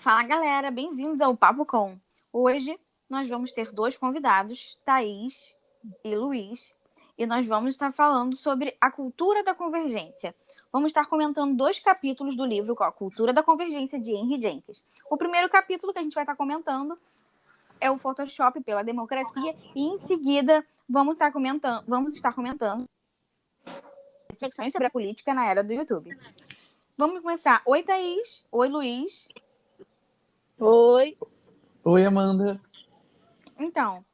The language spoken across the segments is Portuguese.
Fala, galera, bem-vindos ao Papo Com. Hoje nós vamos ter dois convidados, Thaís e Luiz, e nós vamos estar falando sobre a cultura da convergência. Vamos estar comentando 2 capítulos do livro, A Cultura da Convergência, de Henry Jenkins. O primeiro capítulo que a gente vai estar comentando é o Photoshop pela Democracia, e em seguida vamos estar comentando reflexões sobre a política na era do YouTube. Vamos começar. Oi, Thaís. Oi, Luiz. Oi. Oi, Amanda. Então,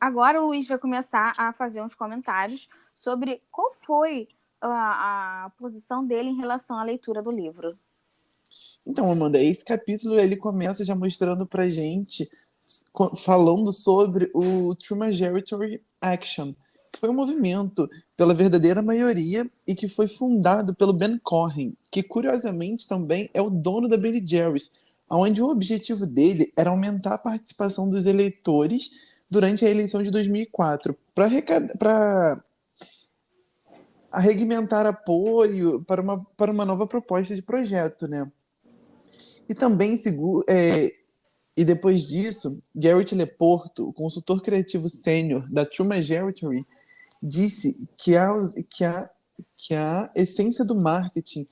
agora o Luiz vai começar a fazer uns comentários sobre qual foi a posição dele em relação à leitura do livro. Então, Amanda, esse capítulo ele começa já mostrando pra gente, falando sobre o True Majority Action, que foi um movimento pela verdadeira maioria e que foi fundado pelo Ben Cohen, que curiosamente também é o dono da Ben Jerry's, onde o objetivo dele era aumentar a participação dos eleitores durante a eleição de 2004, para arregimentar apoio para uma nova proposta de projeto, né? E também, e depois disso, Garrett Leporto, o consultor criativo sênior da True Majority, disse que a essência do marketing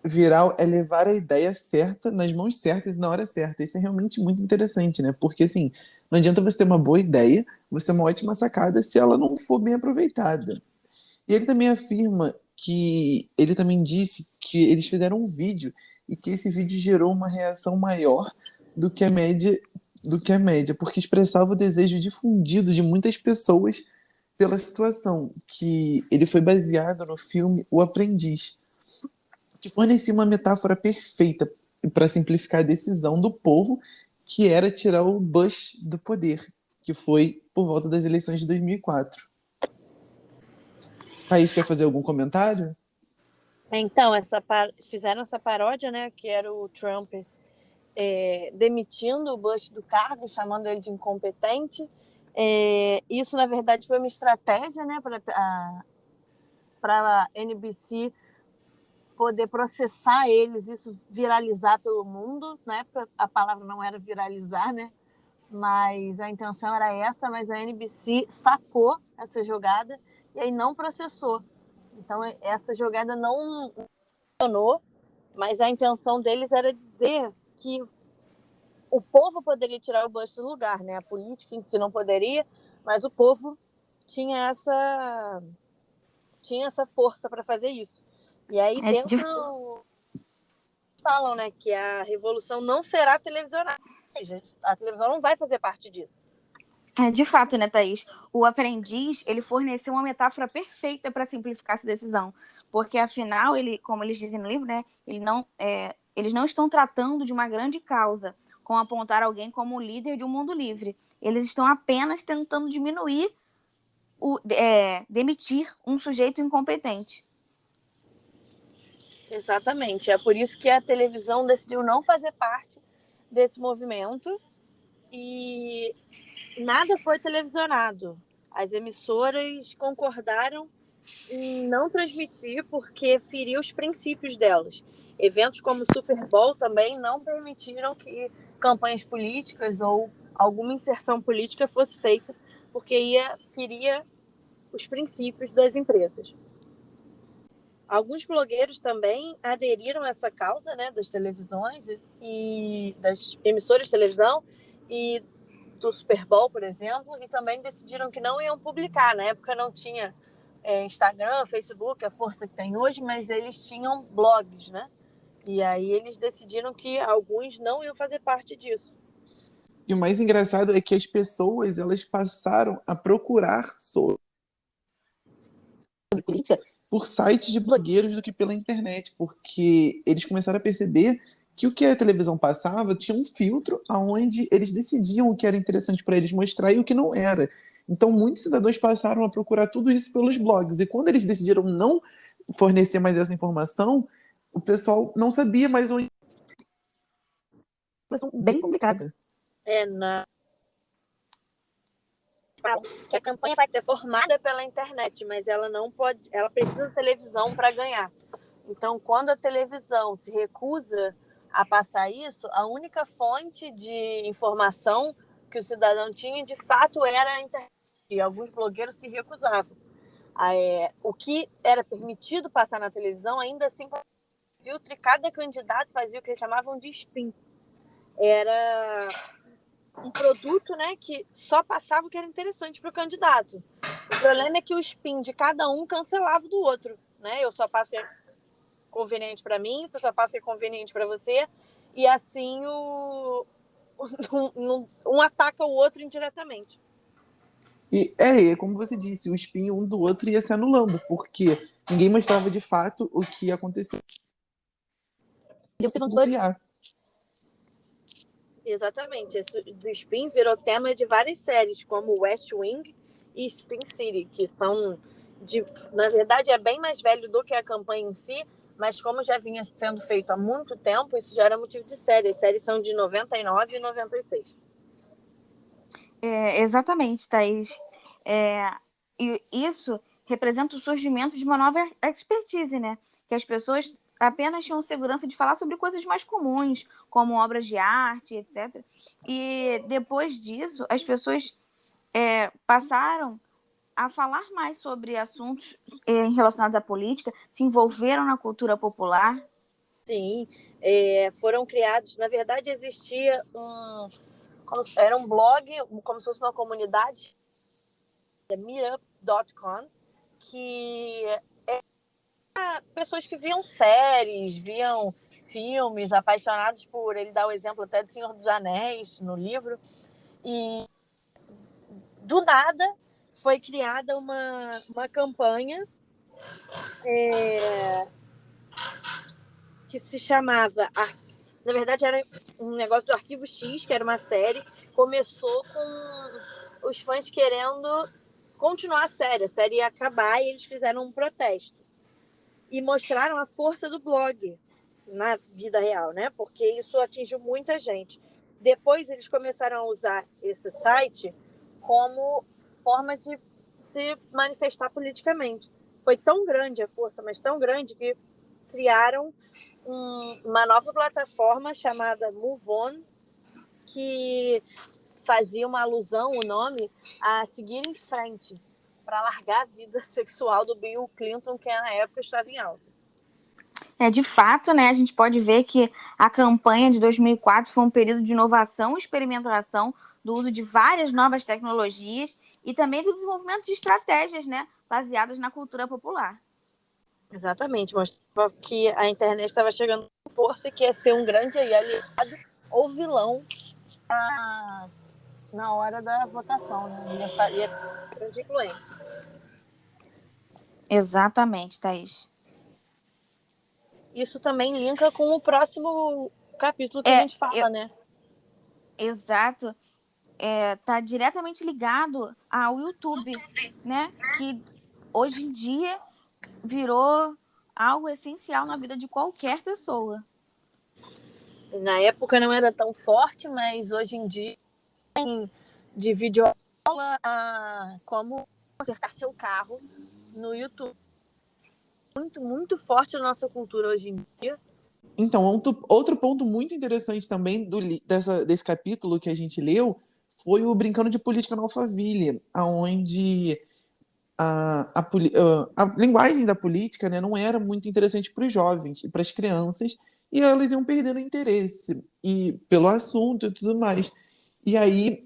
viral é levar a ideia certa nas mãos certas e na hora certa. Isso é realmente muito interessante, né? Porque, assim, não adianta você ter uma boa ideia, você ter uma ótima sacada se ela não for bem aproveitada. E ele também afirma que ele também disse que eles fizeram um vídeo e que esse vídeo gerou uma reação maior do que a média, porque expressava o desejo difundido de muitas pessoas pela situação, que ele foi baseado no filme O Aprendiz, que fornecia uma metáfora perfeita para simplificar a decisão do povo, que era tirar o Bush do poder, que foi por volta das eleições de 2004. Thaís, quer fazer algum comentário? Então, fizeram essa paródia, né, que era o Trump demitindo o Bush do cargo, chamando ele de incompetente. Isso, na verdade, foi uma estratégia, né, para a NBC poder processar eles, isso viralizar pelo mundo. Na época, a palavra não era viralizar, né, mas a intenção era essa, mas a NBC sacou essa jogada e aí não processou. Então, essa jogada não funcionou, mas a intenção deles era dizer que o povo poderia tirar o Bush do lugar, né? A política em si não poderia, mas o povo tinha essa força para fazer isso. E aí dentro falam, né, que a revolução não será televisionada. Ou seja, a televisão não vai fazer parte disso. De fato, né, Thaís? O Aprendiz, ele forneceu uma metáfora perfeita para simplificar essa decisão. Porque, afinal, como eles dizem no livro, né, eles não estão tratando de uma grande causa, com apontar alguém como o líder de um mundo livre. Eles estão apenas tentando demitir um sujeito incompetente. Exatamente. É por isso que a televisão decidiu não fazer parte desse movimento e nada foi televisionado. As emissoras concordaram em não transmitir porque feriu os princípios delas. Eventos como o Super Bowl também não permitiram que campanhas políticas ou alguma inserção política fosse feita, porque feria os princípios das empresas. Alguns blogueiros também aderiram a essa causa, né, das televisões e das emissoras de televisão e do Super Bowl, por exemplo, e também decidiram que não iam publicar. Na época não tinha Instagram, Facebook, a força que tem hoje, mas eles tinham blogs, né? E aí eles decidiram que alguns não iam fazer parte disso. E o mais engraçado é que as pessoas elas passaram a procurar sobre política por sites de blogueiros do que pela internet, porque eles começaram a perceber que o que a televisão passava tinha um filtro onde eles decidiam o que era interessante para eles mostrar e o que não era. Então, muitos cidadãos passaram a procurar tudo isso pelos blogs. E quando eles decidiram não fornecer mais essa informação, o pessoal não sabia mais onde. Uma situação bem complicada. Que a campanha pode ser formada pela internet, mas ela não pode, ela precisa de televisão para ganhar. Então, quando a televisão se recusa a passar isso, a única fonte de informação que o cidadão tinha, de fato, era a internet. E alguns blogueiros se recusavam. O que era permitido passar na televisão, ainda assim, filtro, e cada candidato fazia o que eles chamavam de spin. Era um produto, né, que só passava o que era interessante para o candidato. O problema é que o spin de cada um cancelava do outro, né? Eu só passo o que é conveniente para mim, você só passa o que é conveniente para você, e assim um ataca o outro indiretamente. E como você disse, o spin um do outro ia se anulando, porque ninguém mostrava de fato o que ia acontecer. Exatamente. Esse do spin virou tema de várias séries, como West Wing e Spin City, que são, na verdade, é bem mais velho do que a campanha em si, mas como já vinha sendo feito há muito tempo, isso já era motivo de série. As séries são de 99 e 96. Exatamente, Thaís. E isso representa o surgimento de uma nova expertise, né? Que as pessoas apenas tinham segurança de falar sobre coisas mais comuns, como obras de arte, etc. E depois disso, as pessoas passaram a falar mais sobre assuntos relacionados à política, se envolveram na cultura popular. Sim, foram criados... Na verdade, existia era um blog, como se fosse uma comunidade, meetup.com, que pessoas que viam séries, viam filmes, apaixonados por... Ele dá o exemplo até do Senhor dos Anéis no livro. E do nada foi criada uma campanha que se chamava... Na verdade, era um negócio do Arquivo X, que era uma série. Começou com os fãs querendo continuar a série ia acabar, e eles fizeram um protesto. E mostraram a força do blog na vida real, né? Porque isso atingiu muita gente. Depois eles começaram a usar esse site como forma de se manifestar politicamente. Foi tão grande a força, mas tão grande, que criaram uma nova plataforma chamada Move On, que fazia uma alusão, o nome, a seguir em frente, para largar a vida sexual do Bill Clinton, que na época estava em alta. De fato, né, a gente pode ver que a campanha de 2004 foi um período de inovação e experimentação do uso de várias novas tecnologias e também do desenvolvimento de estratégias, né, baseadas na cultura popular. Exatamente, mostrava que a internet estava chegando com força e que ia ser um grande aliado ou vilão na hora da votação, né? Ia ter grande influência. Exatamente, Thaís. Isso também linka com o próximo capítulo que a gente fala, né? Exato. Tá diretamente ligado ao YouTube, né? Que hoje em dia virou algo essencial na vida de qualquer pessoa. Na época não era tão forte, mas hoje em dia tem de videoaula como consertar seu carro no YouTube. Muito, muito forte na nossa cultura hoje em dia. Então, outro ponto muito interessante também desse capítulo que a gente leu foi o Brincando de Política no Alphaville, onde a linguagem da política, né, não era muito interessante para os jovens e para as crianças, e elas iam perdendo interesse pelo assunto e tudo mais. E aí,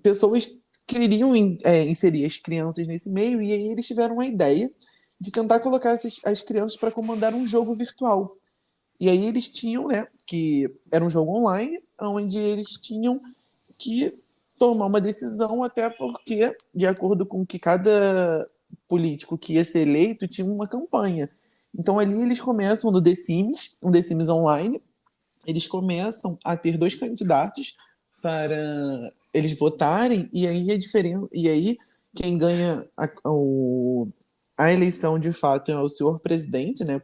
pessoas queriam inserir as crianças nesse meio, e aí eles tiveram uma ideia de tentar colocar as crianças para comandar um jogo virtual. E aí eles tinham, né, que era um jogo online, onde eles tinham que tomar uma decisão, até porque, de acordo com que cada político que ia ser eleito tinha uma campanha. Então ali eles começam no The Sims, um The Sims online, eles começam a ter 2 candidatos para eles votarem, e aí quem ganha a eleição de fato é o senhor presidente, né,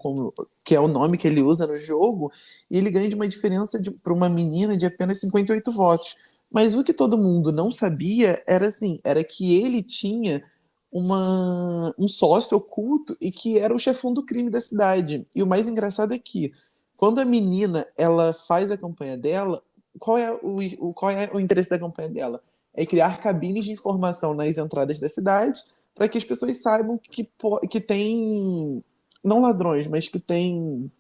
que é o nome que ele usa no jogo, e ele ganha de uma diferença para uma menina de apenas 58 votos. Mas o que todo mundo não sabia era que ele tinha um sócio oculto e que era o chefão do crime da cidade. E o mais engraçado é que Quando a menina ela faz a campanha dela, qual é o interesse da campanha dela? É criar cabines de informação nas entradas da cidade para que as pessoas saibam que tem, não ladrões, mas que tem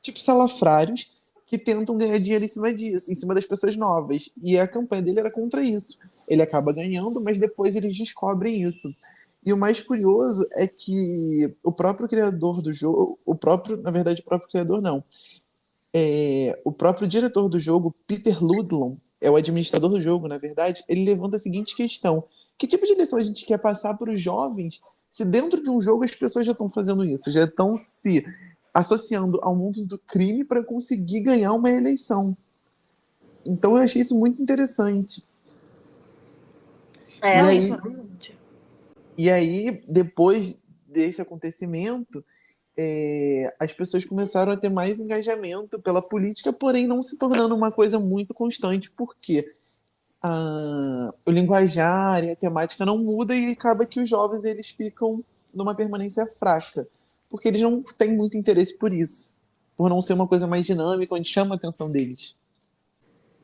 tipo salafrários que tentam ganhar dinheiro em cima disso, em cima das pessoas novas. E a campanha dele era contra isso. Ele acaba ganhando, mas depois eles descobrem isso. E o mais curioso é que o próprio criador do jogo, na verdade, o próprio criador não, o próprio diretor do jogo, Peter Ludlum, é o administrador do jogo, na verdade, ele levanta a seguinte questão: que tipo de lição a gente quer passar para os jovens se dentro de um jogo as pessoas já estão fazendo isso, já estão se associando ao mundo do crime para conseguir ganhar uma eleição? Então eu achei isso muito interessante. É, E aí, realmente. e aí depois desse acontecimento, as pessoas começaram a ter mais engajamento pela política, porém não se tornando uma coisa muito constante, porque o linguajar e a temática não muda e acaba que os jovens eles ficam numa permanência fraca, porque eles não têm muito interesse por isso, por não ser uma coisa mais dinâmica, onde chama a atenção deles.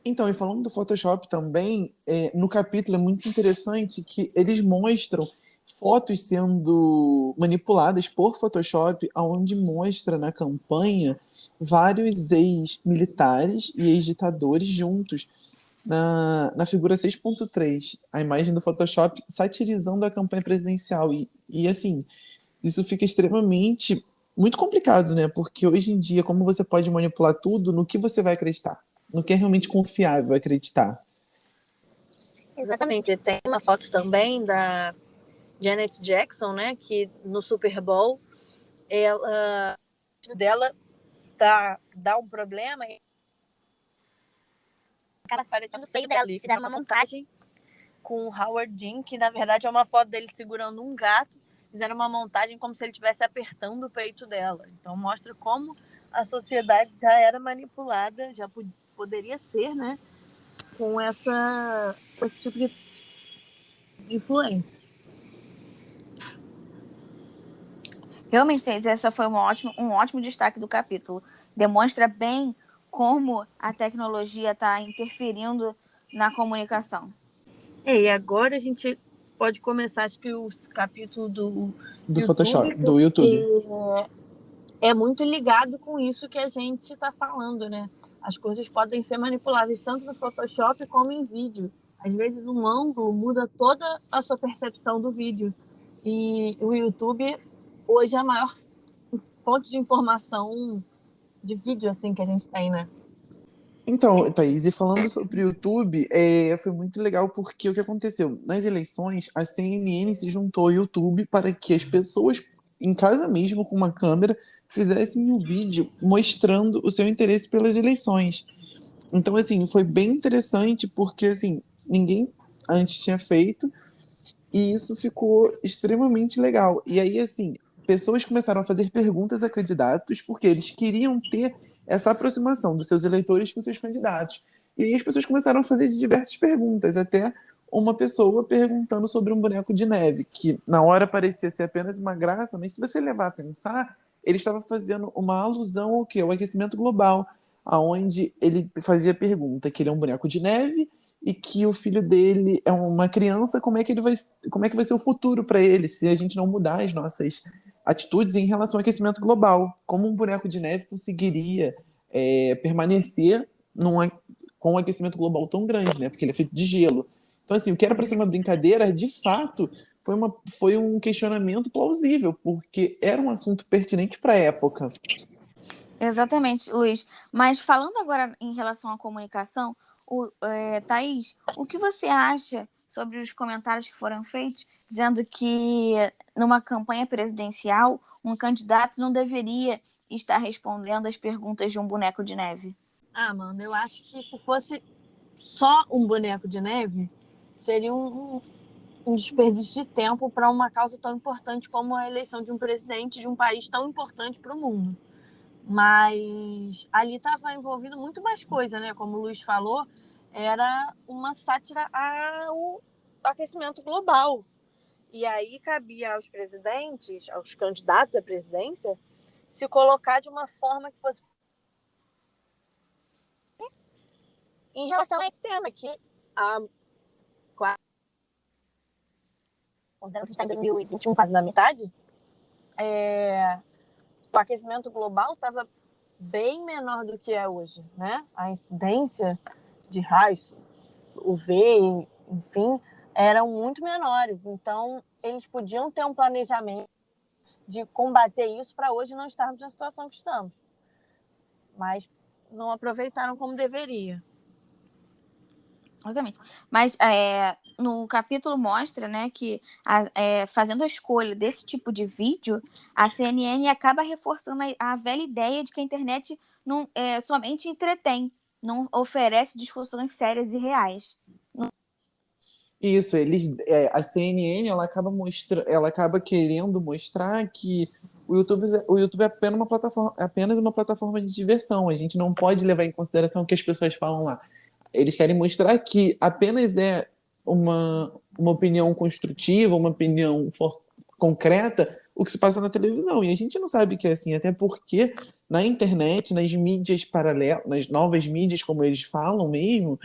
Então, e falando do Photoshop também, no capítulo é muito interessante que eles mostram fotos sendo manipuladas por Photoshop, onde mostra na campanha vários ex-militares e ex-ditadores juntos na figura 6.3, a imagem do Photoshop satirizando a campanha presidencial. E assim, isso fica extremamente muito complicado, né? Porque hoje em dia, como você pode manipular tudo, no que você vai acreditar? No que é realmente confiável acreditar? Exatamente. Tem uma foto também da Janet Jackson, né? Que no Super Bowl, dela dá um problema e acaba aparecendo o seio dela. E fizeram uma montagem com o Howard Dean, que na verdade é uma foto dele segurando um gato. Fizeram uma montagem como se ele estivesse apertando o peito dela. Então mostra como a sociedade já era manipulada, já poderia ser, né? Com esse tipo de influência. Realmente, Thaís, essa foi um ótimo destaque do capítulo. Demonstra bem como a tecnologia está interferindo na comunicação. E agora a gente pode começar, acho que o capítulo do Photoshop, YouTube, do YouTube. é muito ligado com isso que a gente está falando, né? As coisas podem ser manipuláveis tanto no Photoshop como em vídeo. Às vezes um ângulo muda toda a sua percepção do vídeo. E o YouTube hoje é a maior fonte de informação de vídeo assim que a gente tem, né? Então, Thaís, e falando sobre o YouTube, foi muito legal porque o que aconteceu? Nas eleições, a CNN se juntou ao YouTube para que as pessoas, em casa mesmo, com uma câmera, fizessem um vídeo mostrando o seu interesse pelas eleições. Então, assim, foi bem interessante porque, assim, ninguém antes tinha feito e isso ficou extremamente legal. E aí, assim, pessoas começaram a fazer perguntas a candidatos porque eles queriam ter essa aproximação dos seus eleitores com seus candidatos. E aí as pessoas começaram a fazer diversas perguntas, até uma pessoa perguntando sobre um boneco de neve, que na hora parecia ser apenas uma graça, mas se você levar a pensar, ele estava fazendo uma alusão ao quê? Ao aquecimento global, aonde ele fazia a pergunta que ele é um boneco de neve e que o filho dele é uma criança, como é que vai ser o futuro para ele se a gente não mudar as nossas atitudes em relação ao aquecimento global? Como um boneco de neve conseguiria permanecer com um aquecimento global tão grande, né? Porque ele é feito de gelo. Então, assim, o que era para ser uma brincadeira, de fato, foi um questionamento plausível, porque era um assunto pertinente para a época. Exatamente, Luiz. Mas falando agora em relação à comunicação, Thaís, o que você acha sobre os comentários que foram feitos dizendo que numa campanha presidencial um candidato não deveria estar respondendo as perguntas de um boneco de neve? Mano, eu acho que se fosse só um boneco de neve, seria um desperdício de tempo para uma causa tão importante como a eleição de um presidente de um país tão importante para o mundo. Mas ali estava envolvido muito mais coisa, né? Como o Luiz falou, era uma sátira ao aquecimento global. E aí cabia aos presidentes, aos candidatos à presidência, se colocar de uma forma que fosse em relação a esse tema, que a considerando que está em 2021, quase na metade, o aquecimento global estava bem menor do que é hoje, né? A incidência de raios UV, enfim, eram muito menores. Então, eles podiam ter um planejamento de combater isso para hoje não estarmos na situação que estamos. Mas não aproveitaram como deveria. Exatamente. Mas no capítulo mostra, né, que fazendo a escolha desse tipo de vídeo, a CNN acaba reforçando a velha ideia de que a internet não somente entretém, não oferece discussões sérias e reais. Isso, a CNN ela acaba querendo mostrar que o YouTube é apenas uma plataforma de diversão. A gente não pode levar em consideração o que as pessoas falam lá. Eles querem mostrar que apenas é uma opinião construtiva, uma opinião concreta, o que se passa na televisão. E a gente não sabe que é assim, até porque na internet, nas mídias paralelas, nas novas mídias, como eles falam mesmo,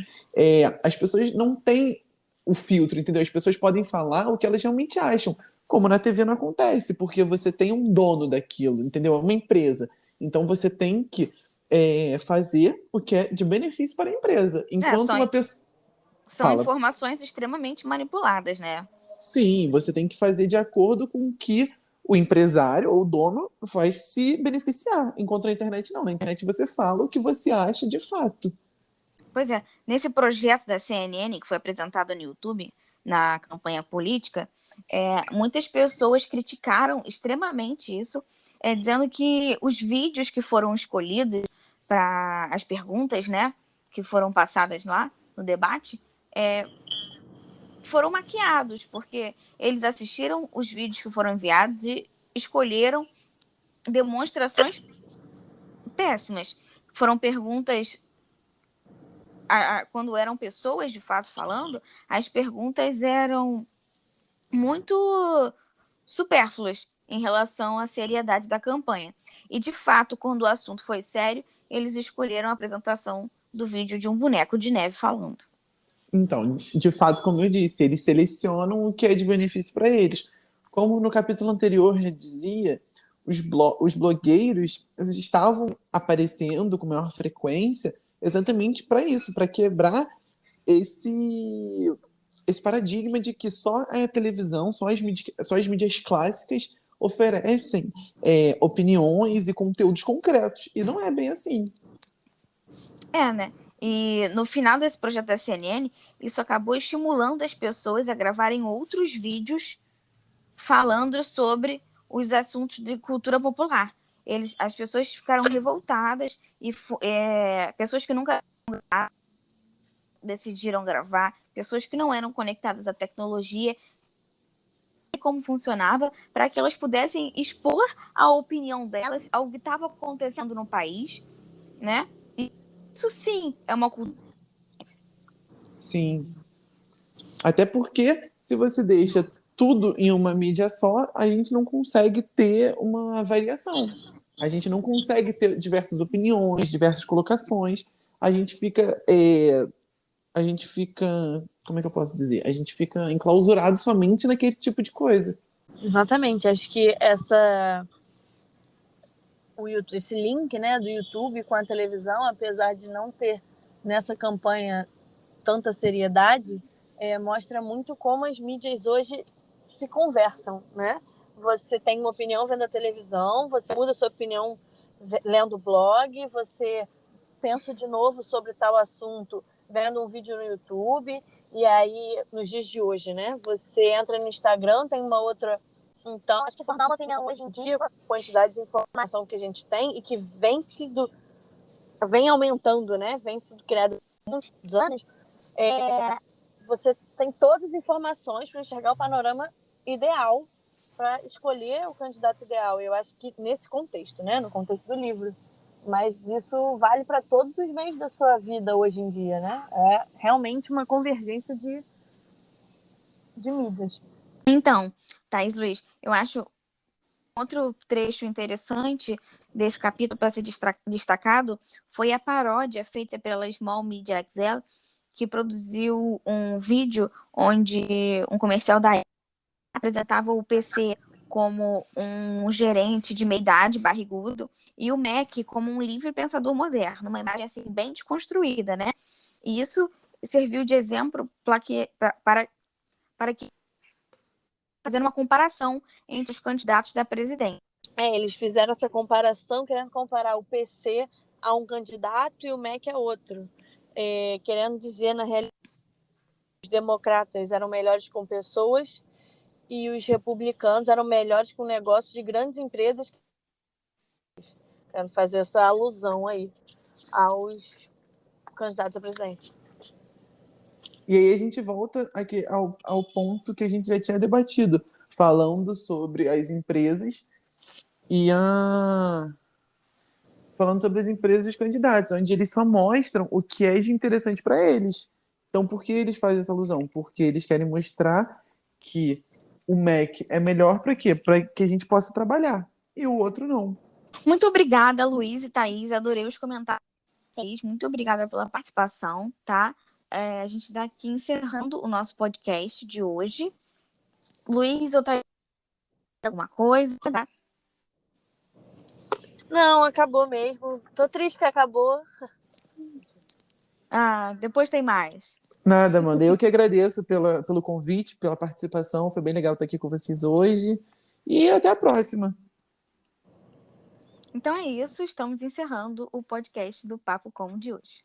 as pessoas não têm o filtro, entendeu? As pessoas podem falar o que elas realmente acham, como na TV não acontece, porque você tem um dono daquilo, entendeu? É uma empresa. Então você tem que fazer o que é de benefício para a empresa. Enquanto uma pessoa. São informações extremamente manipuladas, né? Sim, você tem que fazer de acordo com o que o empresário ou o dono vai se beneficiar. Enquanto na internet, não. Na internet você fala o que você acha de fato. Pois é. Nesse projeto da CNN, que foi apresentado no YouTube, na campanha política, muitas pessoas criticaram extremamente isso, dizendo que os vídeos que foram escolhidos para as perguntas, né, que foram passadas lá no debate, foram maquiados, porque eles assistiram os vídeos que foram enviados e escolheram demonstrações péssimas. Foram perguntas... Quando eram pessoas de fato falando, as perguntas eram muito supérfluas em relação à seriedade da campanha. E, de fato, quando o assunto foi sério, eles escolheram a apresentação do vídeo de um boneco de neve falando. Então, de fato, como eu disse, eles selecionam o que é de benefício para eles. Como no capítulo anterior já dizia, os blogueiros estavam aparecendo com maior frequência exatamente para isso, para quebrar esse paradigma de que só a televisão, só as mídias clássicas oferecem opiniões e conteúdos concretos. E não é bem assim. Né? E no final desse projeto da CNN, isso acabou estimulando as pessoas a gravarem outros vídeos falando sobre os assuntos de cultura popular. As pessoas ficaram revoltadas e pessoas que nunca decidiram gravar, pessoas que não eram conectadas à tecnologia e como funcionava, para que elas pudessem expor a opinião delas ao que estava acontecendo no país, né? E isso sim é uma cultura. Sim. Até porque, se você deixa tudo em uma mídia só, a gente não consegue ter uma variação. A gente não consegue ter diversas opiniões, diversas colocações. A gente fica. Como é que eu posso dizer? A gente fica enclausurado somente naquele tipo de coisa. Exatamente. Acho que esse link, né, do YouTube com a televisão, apesar de não ter nessa campanha tanta seriedade, mostra muito como as mídias hoje se conversam, né? Você tem uma opinião vendo a televisão, você muda a sua opinião lendo blog, você pensa de novo sobre tal assunto vendo um vídeo no YouTube, e aí, nos dias de hoje, né? Você entra no Instagram, tem uma outra... Então, acho que formar uma opinião hoje em dia, com a quantidade de informação que a gente tem e que vem aumentando, né? Vem sendo criado há muitos anos, você tem todas as informações para enxergar o panorama ideal para escolher o candidato ideal. Eu acho que nesse contexto, né? No contexto do livro. Mas isso vale para todos os meios da sua vida hoje em dia, né? É realmente uma convergência de mídias. Então, Thaís Luiz, eu acho Outro trecho interessante desse capítulo para ser destacado foi a paródia feita pela Small Media Excel, que produziu um vídeo onde um comercial da Apple apresentava o PC como um gerente de meia-idade, barrigudo, e o Mac como um livre pensador moderno, uma imagem assim bem desconstruída, né? E isso serviu de exemplo para que fazendo uma comparação entre os candidatos da presidência. Eles fizeram essa comparação, querendo comparar o PC a um candidato e o Mac a outro. Querendo dizer, na realidade, os democratas eram melhores com pessoas e os republicanos eram melhores com negócios de grandes empresas. Querendo fazer essa alusão aí aos candidatos à presidência. E aí a gente volta aqui ao ponto que a gente já tinha debatido, falando sobre as empresas falando sobre as empresas e os candidatos, onde eles só mostram o que é de interessante para eles. Então, por que eles fazem essa alusão? Porque eles querem mostrar que o Mac é melhor para quê? Para que a gente possa trabalhar. E o outro não. Muito obrigada, Luiz e Thaís. Adorei os comentários. Muito obrigada pela participação, tá? A gente está aqui encerrando o nosso podcast de hoje. Luiz ou Thaís, alguma coisa? Tá? Não, acabou mesmo. Tô triste que acabou. Depois tem mais. Nada, Amanda. Eu que agradeço pelo convite, pela participação. Foi bem legal estar aqui com vocês hoje. E até a próxima. Então é isso. Estamos encerrando o podcast do Papo Com de hoje.